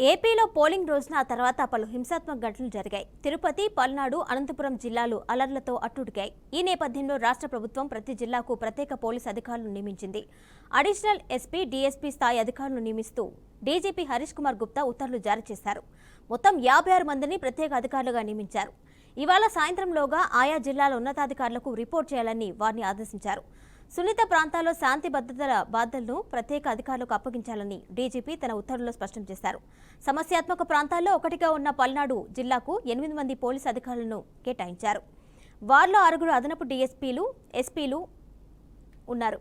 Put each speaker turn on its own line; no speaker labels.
ఏపీలో పోలింగ్ రోజున ఆ తర్వాత పలు హింసాత్మక ఘటనలు జరిగాయి. తిరుపతి, పల్నాడు, అనంతపురం జిల్లాలు అలర్లతో అట్టుడికాయి. ఈ నేపథ్యంలో రాష్ట్ర ప్రభుత్వం ప్రతి జిల్లాకు ప్రత్యేక పోలీసు అధికారులను నియమించింది. అడిషనల్ ఎస్పీ, డీఎస్పీ స్థాయి అధికారులను నియమిస్తూ డీజీపీ హరీష్ కుమార్ గుప్తా ఉత్తర్వులు జారీ చేశారు. మొత్తం 56 మందిని ప్రత్యేక అధికారులుగా నియమించారు. ఇవాళ సాయంత్రంలోగా ఆయా జిల్లాల ఉన్నతాధికారులకు రిపోర్ట్ చేయాలని వారిని ఆదేశించారు. సున్నిత ప్రాంతాల్లో శాంతి భద్రతల బాధ్యతలను ప్రత్యేక అధికారులకు అప్పగించాలని డీజీపీ తన ఉత్తర్వుల్లో స్పష్టం చేశారు. సమస్యాత్మక ప్రాంతాల్లో ఒకటిగా ఉన్న పల్నాడు జిల్లాకు 8 మంది పోలీసు అధికారులను కేటాయించారు. వారిలో 6 అదనపు డీఎస్పీలు, ఎస్పీలు ఉన్నారు.